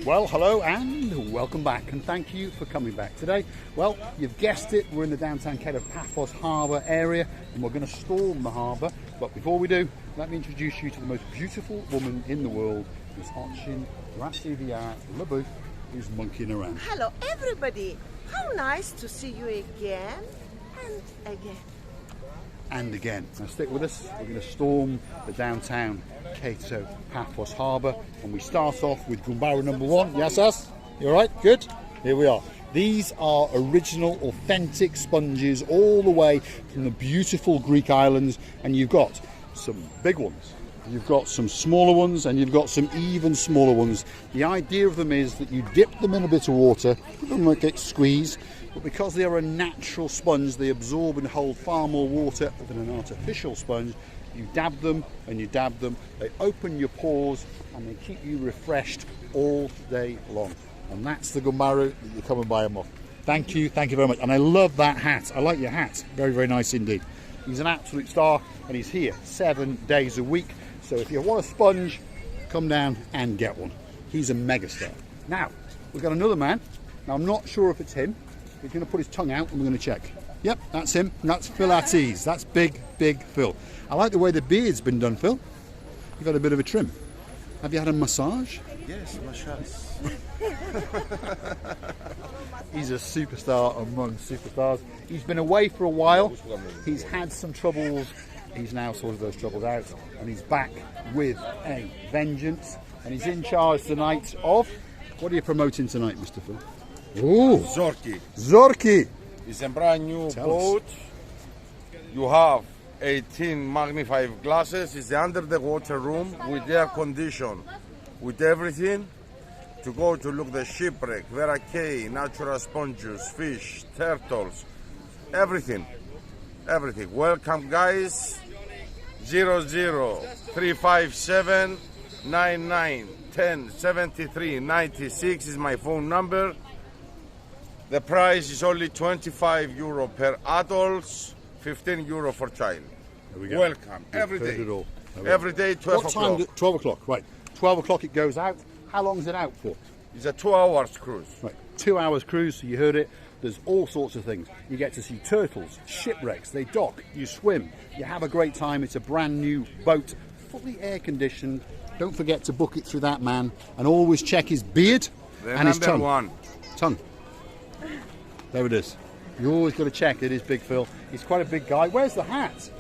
Well, hello and welcome back, and thank you for coming back today. Well, you've guessed it, we're in the downtown Cape of Paphos Harbour area, and we're going to storm the harbour. But before we do, let me introduce you to the most beautiful woman in the world, Miss Ochin Rasivia Labu, who's monkeying around. Hello everybody, how nice to see you again and again. And again. Now stick with us, we're going to storm the downtown Cape of Paphos Harbour, and we start off with Gumbaro number 1. Yes, us? You alright? Good? Here we are. These are original, authentic sponges all the way from the beautiful Greek islands, and you've got some big ones, you've got some smaller ones, and you've got some even smaller ones. The idea of them is that you dip them in a bit of water, they might get squeezed, but because they are a natural sponge, they absorb and hold far more water than an artificial sponge. You dab them and you dab them, they open your pores and they keep you refreshed all day long. And that's the Gumbaro that you come and buy them off. Thank you very much. And I love that hat. I like your hat. Very, very nice indeed. He's an absolute star and he's here 7 days a week. So if you want a sponge, come down and get one. He's a megastar. Now, we've got another man. Now, I'm not sure if it's him. He's going to put his tongue out and we're going to check. Yep, that's him. And that's Phil Artese. That's big, big Phil. I like the way the beard's been done, Phil. You've had a bit of a trim. Have you had a massage? Yes, massage. He's a superstar among superstars. He's been away for a while. He's had some troubles. He's now sorted those troubles out. And he's back with a vengeance. And he's in charge tonight of... What are you promoting tonight, Mr. Phil? Ooh! Zorki. Zorki! It's a brand new Tell boat. us. You have 18 magnified glasses. It's under the water room with air condition, with everything. To go to look the shipwreck, veracay, natural sponges, fish, turtles, everything. Everything. Welcome guys. 00357 99 10 73 96 is my phone number. The price is only €25 per adults, €15 for child. There we go. Welcome. Every day, 12 o'clock. What time? 12 o'clock, right. 12 o'clock it goes out. How long is it out for? It's a 2 hours cruise. Right, 2 hours cruise, so you heard it. There's all sorts of things. You get to see turtles, shipwrecks, they dock, you swim, you have a great time. It's a brand new boat, fully air conditioned. Don't forget to book it through that man, and always check his beard and his tongue. Tongue. There it is. You always got to check it is Big Phil. He's quite a big guy. Where's the hat?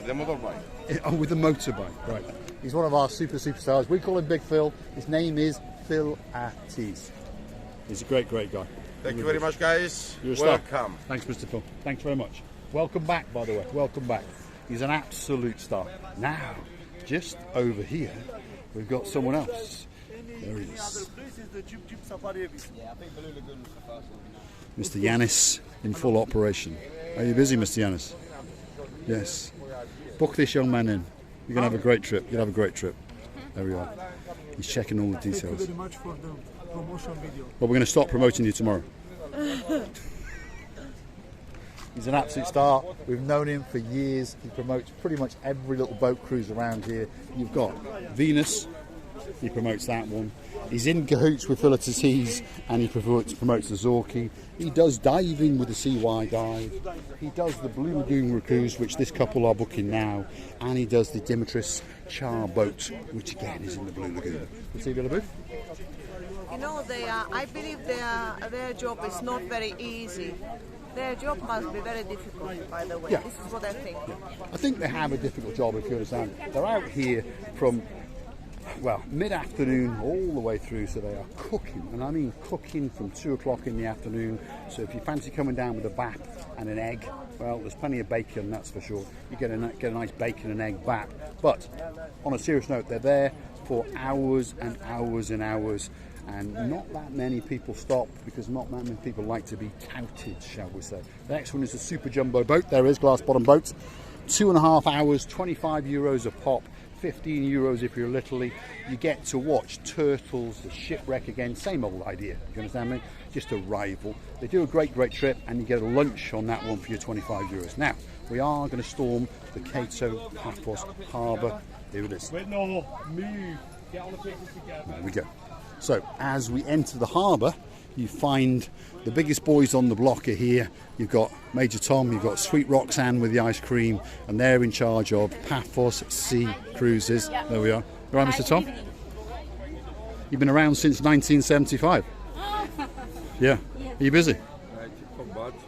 The motorbike. Oh, with the motorbike, right. He's one of our superstars. We call him Big Phil. His name is Phil Artese. He's a great, great guy. Thank you very much, guys. You're a star. Welcome. Thanks, Mr. Phil. Thanks very much. Welcome back, by the way. Welcome back. He's an absolute star. Now, just over here, we've got someone else. There he is. Mr. Janice in full operation. Are you busy, Mr. Janice? Yes. Book this young man in. You're going to have a great trip. You'll have a great trip. There we are. He's checking all the details. Thank you very much for the promotion video. But we're going to stop promoting you tomorrow. He's an absolute star. We've known him for years. He promotes pretty much every little boat cruise around here. You've got Venus. He promotes that one. He's in cahoots with Phil Artese, and he promotes the Zorki. He does diving with the CY dive. He does the Blue Lagoon cruise, which this couple are booking now, and he does the Dimitris Char boat, which again is in the Blue Lagoon. Rasivia Labu? You know, I believe their job is not very easy. Their job must be very difficult, by the way. Yeah. This is what I think. Yeah. I think they have a difficult job, if you understand. They're out here from, well, mid-afternoon all the way through, so they are cooking, and I mean cooking from 2 o'clock in the afternoon. So if you fancy coming down with a bap and an egg, well, there's plenty of bacon, that's for sure. You get a nice bacon and egg bap. But on a serious note, they're there for hours and hours and hours, and not that many people stop because not that many people like to be touted, shall we say. The next one is a super jumbo boat. There is glass bottom boat. 2.5 hours, €25 a pop. 15 euros if you're Italy. You get to watch turtles, the shipwreck again, same old idea, you understand me? Just a rival. They do a great trip, and you get a lunch on that one for your 25 euros. Now, we are going to storm the Cape of Paphos Harbour. Here it is. Wait, no, move. Get all the pieces together. There we go. So as we enter the harbour, you find the biggest boys on the block are here. You've got Major Tom, you've got Sweet Roxanne with the ice cream, and they're in charge of Paphos Sea Cruises. There we are. You right, Mr. Tom? You've been around since 1975. Yeah. Are you busy?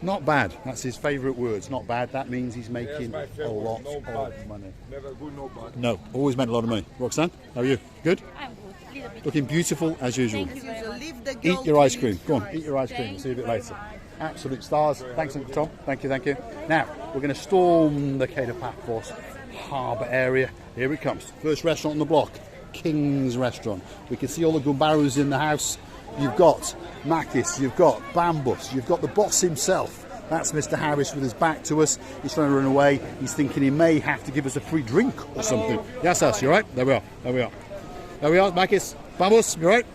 Not bad. That's his favourite words. Not bad. That means he's making a lot of money. Never good, no bad. No, always meant a lot of money. Roxanne, how are you? Good? I'm good. Little bit. Looking beautiful as usual. Thank you very much. Leave the girl Eat your to ice you. cream. Go on, eat your ice cream. See you a bit later. Absolute stars. Thanks, Uncle Tom. Thank you, thank you. Now, we're going to storm the Paphos Harbour area. Here it comes. First restaurant on the block, King's Restaurant. We can see all the gumbarus in the house. You've got Makis, you've got Bambus, you've got the boss himself. That's Mr. Harris with his back to us. He's trying to run away. He's thinking he may have to give us a free drink or something. Yes, us, you right? There we are. There we are. There we are, Makis. Bambus, you right?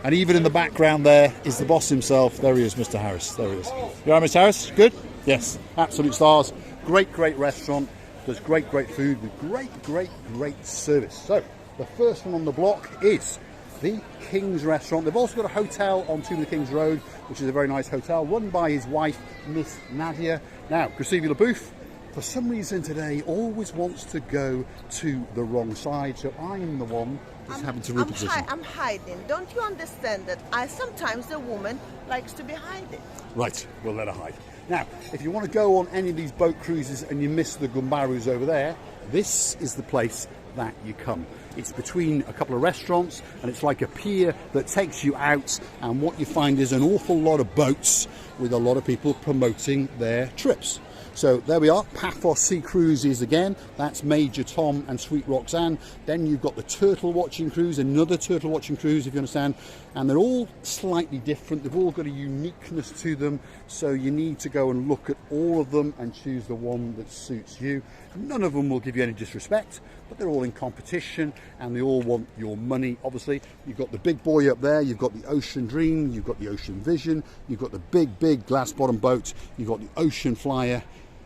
And even in the background there is the boss himself. There he is, Mr. Harris. There he is. You all right, Mr. Harris? Good? Yes. Absolute stars. Great, great restaurant. Does great, great food with great, great, great service. So, the first one on the block is the King's Restaurant. They've also got a hotel on Tomb of the King's Road, which is a very nice hotel, run by his wife, Miss Nadia. Now, Gracevia LaBouffe, for some reason today, always wants to go to the wrong side, so I'm the one that's having to reposition. I'm hiding. Don't you understand that sometimes the woman likes to be hiding? Right, we'll let her hide. Now, if you want to go on any of these boat cruises and you miss the gumbarus over there, this is the place that you come. It's between a couple of restaurants and it's like a pier that takes you out, and what you find is an awful lot of boats with a lot of people promoting their trips. So there we are, Paphos Sea Cruises again. That's Major Tom and Sweet Roxanne. Then you've got the turtle watching cruise, another turtle watching cruise, if you understand. And they're all slightly different. They've all got a uniqueness to them. So you need to go and look at all of them and choose the one that suits you. None of them will give you any disrespect, but they're all in competition and they all want your money, obviously. You've got the big boy up there, you've got the Ocean Dream, you've got the Ocean Vision, you've got the big, big glass bottom boat, you've got the Ocean Flyer.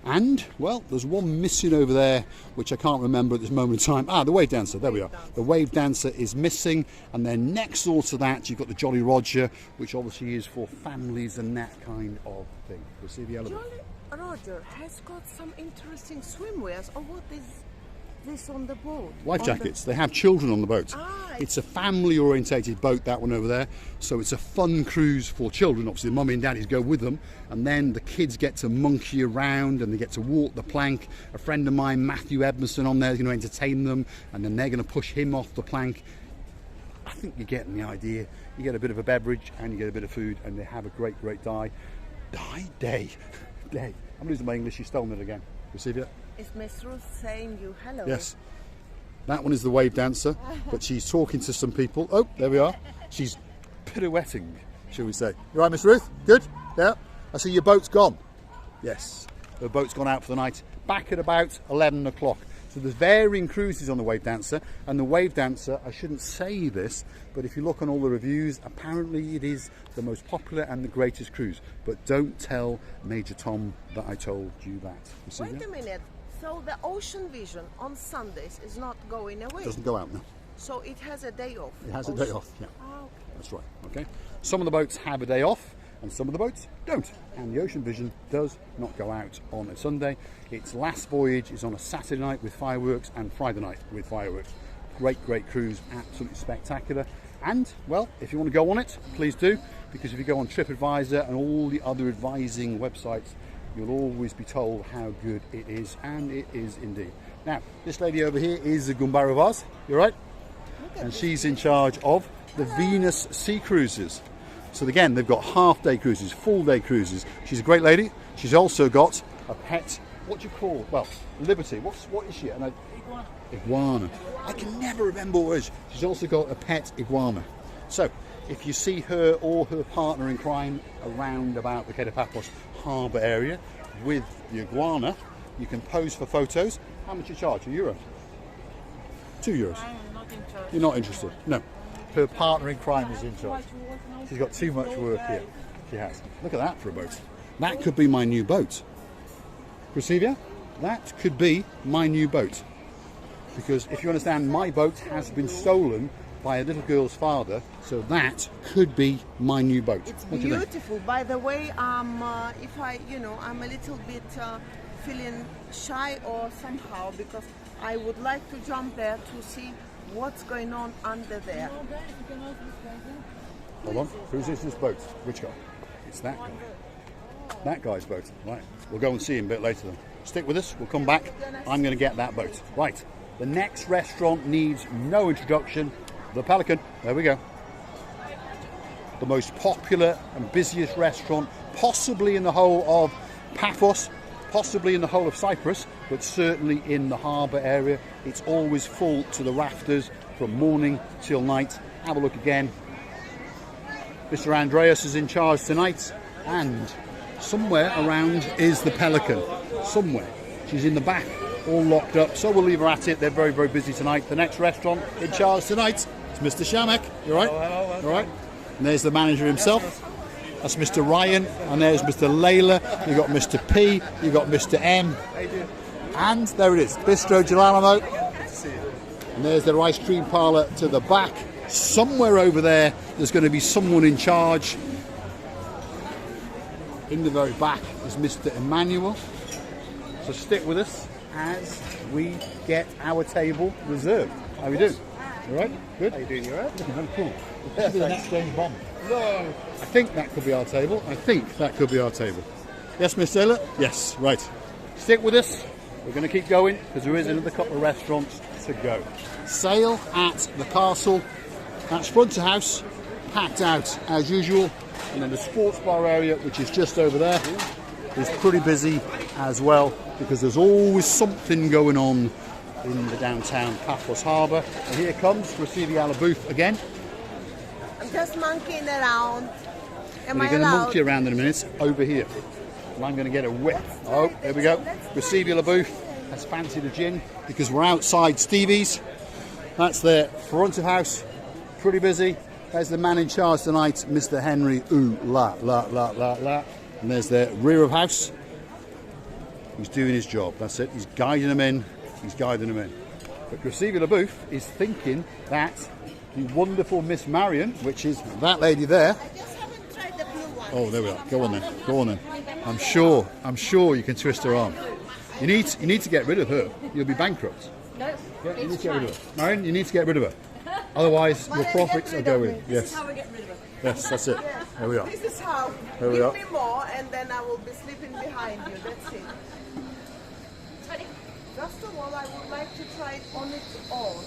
And, well, there's one missing over there, which I can't remember at this moment in time. Ah, the Wave Dancer, there we are. The Wave Dancer is missing. And then next door to that, you've got the Jolly Roger, which obviously is for families and that kind of thing. We'll see the element. Jolly Roger has got some interesting swimwears. Or what is this on the boat? Life jackets. They have children on the boat. It's a family-orientated boat, that one over there. So it's a fun cruise for children. Obviously, the mummy and daddies go with them. And then the kids get to monkey around and they get to walk the plank. A friend of mine, Matthew Edmondson, on there is going to entertain them. And then they're going to push him off the plank. I think you're getting the idea. You get a bit of a beverage and you get a bit of food and they have a great, great day. Day. I'm losing my English. She's stolen it again. You see that? Is Miss Ruth saying you hello? Yes. That one is the Wave Dancer, but she's talking to some people. Oh, there we are. She's pirouetting, shall we say. You right, Miss Ruth? Good? Yeah? I see your boat's gone. Yes. The boat's gone out for the night. Back at about 11 o'clock. So there's varying cruises on the Wave Dancer, and the Wave Dancer, I shouldn't say this, but if you look on all the reviews, apparently it is the most popular and the greatest cruise. But don't tell Major Tom that I told you that. You see Wait that? a minute. So the Ocean Vision on Sundays is not going away? It doesn't go out now. So it has a day off? It has a day off, yeah. Okay. That's right, okay. Some of the boats have a day off and some of the boats don't. And the Ocean Vision does not go out on a Sunday. Its last voyage is on a Saturday night with fireworks and Friday night with fireworks. Great, great cruise, absolutely spectacular. And, well, if you want to go on it, please do, because if you go on TripAdvisor and all the other advising websites, you'll always be told how good it is, and it is indeed. Now, this lady over here is a Gumbar of ours, you right? And she's in charge of the Venus Sea Cruises. So again, they've got half-day cruises, full-day cruises. She's a great lady. She's also got a pet, what do you call, well, Liberty. What is she? Iguana. I can never remember what it is. She's also got a pet iguana. So, if you see her or her partner in crime around about the Paphos Harbour area with the iguana, you can pose for photos. How much you charge? €1? €2. I'm not in charge. You're not interested? No. Her partner in crime is in charge. She's got too much work here. She has. Look at that for a boat. That could be my new boat. Gracevia, that could be my new boat. Because if you understand, my boat has been stolen by a little girl's father, so that could be my new boat. It's What do you think? beautiful. By the way, I'm a little bit feeling shy or somehow because I would like to jump there to see what's going on under there. Hold on, whose is this boat? Which guy? It's that guy. That guy's boat. Right, we'll go and see him a bit later then. Stick with us, we'll come back. I'm going to get that boat. Right, the next restaurant needs no introduction. The Pelican. There we go. The most popular and busiest restaurant possibly in the whole of Paphos, possibly in the whole of Cyprus, but certainly in the harbour area. It's always full to the rafters from morning till night. Have a look again. Mr. Andreas is in charge tonight, and somewhere around is the Pelican. Somewhere. She's in the back, all locked up, so we'll leave her at it. They're very, very busy tonight. The next restaurant in charge tonight is Mr. Shamak. You all right? Hello. All right. And there's the manager himself. That's Mr. Ryan, and there's Mr. Layla. You've got Mr. P, you've got Mr. M. And there it is, Bistro Gelalamo. And there's their ice cream parlour to the back. Somewhere over there's going to be someone in charge. In the very back is Mr. Emmanuel. So stick with us as we get our table reserved. How are we doing? All right? Good? How you doing? You all right? Looking very cool. This should be the next James Bond. No. I think that could be our table. Yes, Miss Taylor? Yes, right. Stick with us. We're going to keep going because there is another couple of restaurants to go. Sail at the castle. That's front of house, packed out as usual. And then the sports bar area, which is just over there, is pretty busy as well because there's always something going on in the downtown Paphos Harbour. And here comes Receiving our booth again. I'm just monkeying around. Am We're I going to allowed? monkey around in a minute over here. And I'm going to get a whip. Oh, there we go. Receiving the booth has fancied a gin because we're outside Stevie's. That's their front of house. Pretty busy. There's the man in charge tonight, Mr. Henry. Ooh, la, la, la, la, la. And there's their rear of house. He's doing his job. That's it. He's guiding them in. But Receiving the booth is thinking that the wonderful Miss Marion, which is that lady there. I just haven't tried the blue one. Oh, there we are. Go on then. I'm sure you can twist her arm. You need to get rid of her. You'll be bankrupt. No, Yeah, you need to get rid of her. Marion, you need to get rid of her. Otherwise, your profits are going. this is Yes, how we get rid of it. yes, that's it. There we are. This is how. There we Give are. me more and then I will be sleeping behind you. That's it. Ready? First of all, I would like to try it on its own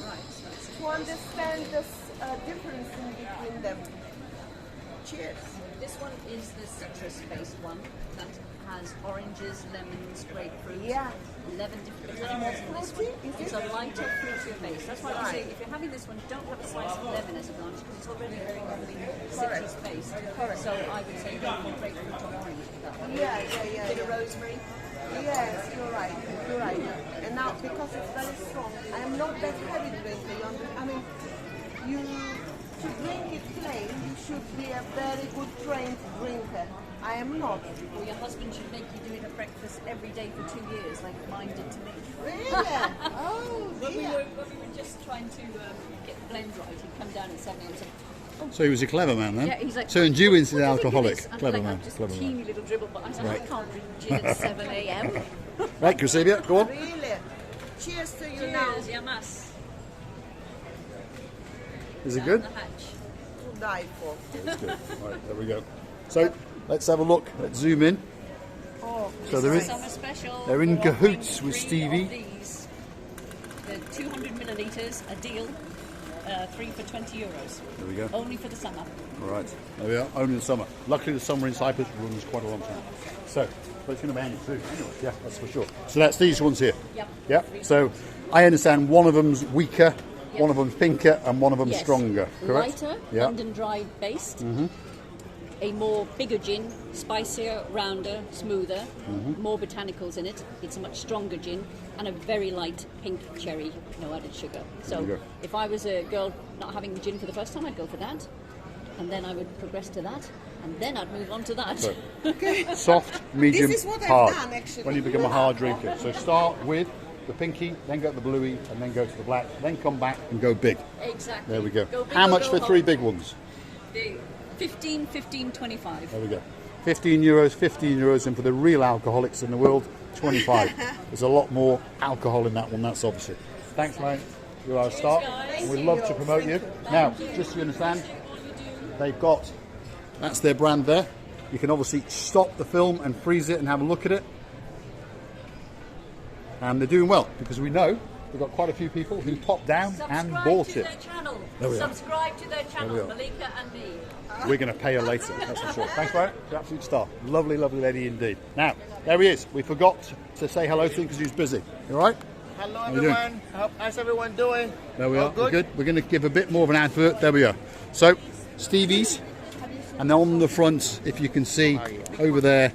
to understand the difference in between them. Cheers. This one is the citrus-based one that has oranges, lemons, grapefruit, Yeah. 11 different animals in this one. It's a lighter, fruitier base. That's why I say if you're having this one, don't have a slice of lemon as a garnish because it's already very heavily citrus-based. So I would say go for grapefruit or orange with that one. Yeah. Bit of rosemary. Yes, you're right. And now, because it's very strong, I am not that heavy drinker. To drink it plain, you should be a very good trained drinker. I am not. Well, your husband should make you do it at breakfast every day for 2 years, like mine did to me. Really? Oh, When we dear. were just trying to get the blend right, he'd come down at 7 a.m. and say, So he was a clever man then. yeah, he's like, Turned you into "What the do you think of alcoholic. this?" And Clever like, man. Just Clever a man. teeny little dribble, but I said, Right. I can't drink gin at 7 a.m. Right, Cresavia, go on. Really? Cheers to you now. Cheers, yamas. Is it Down good? the hatch. To die for. It's good. Right, there we go. So let's have a look. Let's zoom in. Oh, So there is. Summer special. They're in We're cahoots offering with 3 Stevie. of these. They're 200 millilitres, a deal. 3 for €20. There we go. Only for the summer. All right, there we are. Only in the summer. Luckily, the summer in Cyprus runs quite a long time. So, but it's going to be handy too. Anyway, yeah, that's for sure. So that's these ones here. Yep. Yep. So I understand one of them's weaker, one of them's pinker, and one of them's Yes. stronger. Correct. Lighter, Yeah. London dry based. A more bigger gin, spicier, rounder, smoother, more botanicals in it. It's a much stronger gin and a very light pink cherry, no added sugar. There you So go. if I was a girl not having gin for the first time, I'd go for that. And then I would progress to that. And then I'd move on to that. So, soft, medium, This is what I've hard. done, actually. When you become a hard drinker. So start with the pinky, then go to the bluey, and then go to the black, then come back and go big. Exactly. There we go. Go big How or much go for home. 3 big ones? 15, 15, 25. There we go. 15 euros, 15 euros, and for the real alcoholics in the world, 25. There's a lot more alcohol in that one, that's obviously. Thanks, mate. You are a star. And we'd love to promote you. Now, just so you understand, they've got, that's their brand there. You can obviously stop the film and freeze it and have a look at it. And they're doing well, because we know we've got quite a few people who popped down and bought it. There we are. Subscribe to their channel, There we are. Malika and me. We're going to pay her later, that's for sure. Thanks, mate. You're an absolute star. Lovely, lovely lady indeed. Now, there he is. We forgot to say hello to him because he was busy. You all right? Hello How you doing? everyone, how's everyone doing? There we All are. We're good. We're going to give a bit more of an advert. There we are. So, Stevie's, and on the front, if you can see over there,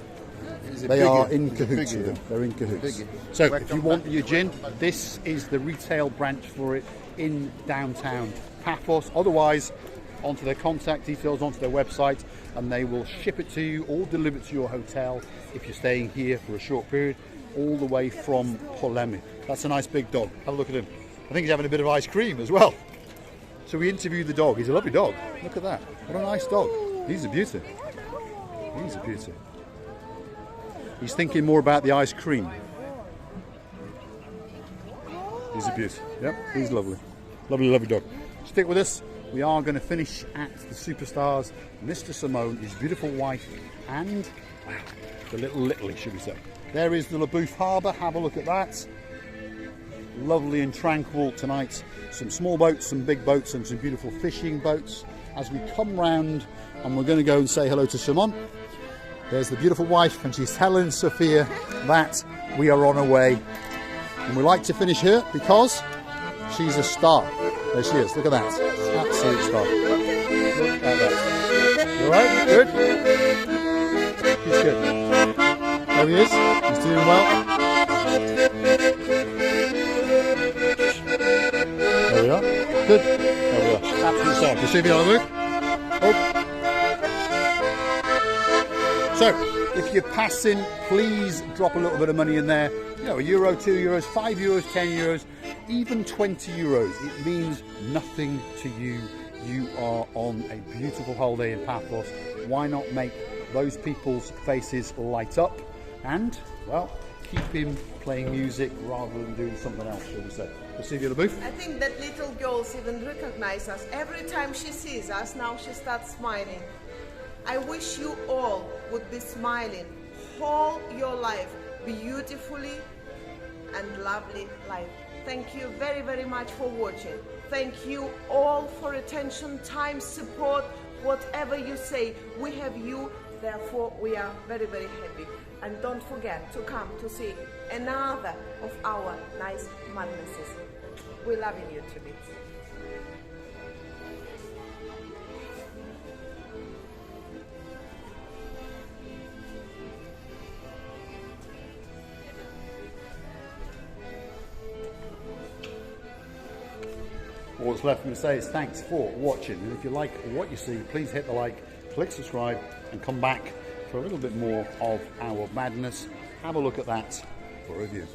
they are in cahoots with them. They're in cahoots. So, if you want your gin, this is the retail branch for it in downtown Paphos. Otherwise, onto their contact details, onto their website, and they will ship it to you or deliver it to your hotel if you're staying here for a short period, all the way from Pelican. That's a nice big dog. Have a look at him. I think he's having a bit of ice cream as well. So we interviewed the dog. He's a lovely dog. Look at that. What a nice dog. He's a beauty. He's a beauty. He's thinking more about the ice cream. He's a beauty. Yep, he's lovely. Lovely, lovely dog. Stick with us. We are going to finish at the superstars, Mr. Simone, his beautiful wife, and wow, the little should we say. There is the Paphos Harbour. Have a look at that. Lovely and tranquil tonight. Some small boats, some big boats, and some beautiful fishing boats. As we come round, and we're going to go and say hello to Simone. There's the beautiful wife, and she's telling Sophia that we are on our way. And we like to finish her because she's a star. There she is. Look at that. Absolute star. Look at that. You all right? Good? He's good. There he is. He's doing well. There we are. Good. There we are. Absolute star. You see the other move? Oh. So, if you're passing, please drop a little bit of money in there. You know, €1, €2, €5, €10, even €20. It means nothing to you. You are on a beautiful holiday in Paphos. Why not make those people's faces light up and, well, keep him playing music rather than doing something else, shall we say. We'll see you at the booth. I think that little girls even recognize us. Every time she sees us, now she starts smiling. I wish you all would be smiling all your life, beautifully and lovely life. Thank you very, very much for watching. Thank you all for attention, time, support, whatever you say. We have you, therefore we are very, very happy. And don't forget to come to see another of our nice madnesses. We're loving you to bits. All that's left for me to say is thanks for watching, and if you like what you see, please hit the like, click subscribe, and come back for a little bit more of our madness. Have a look at that for a review.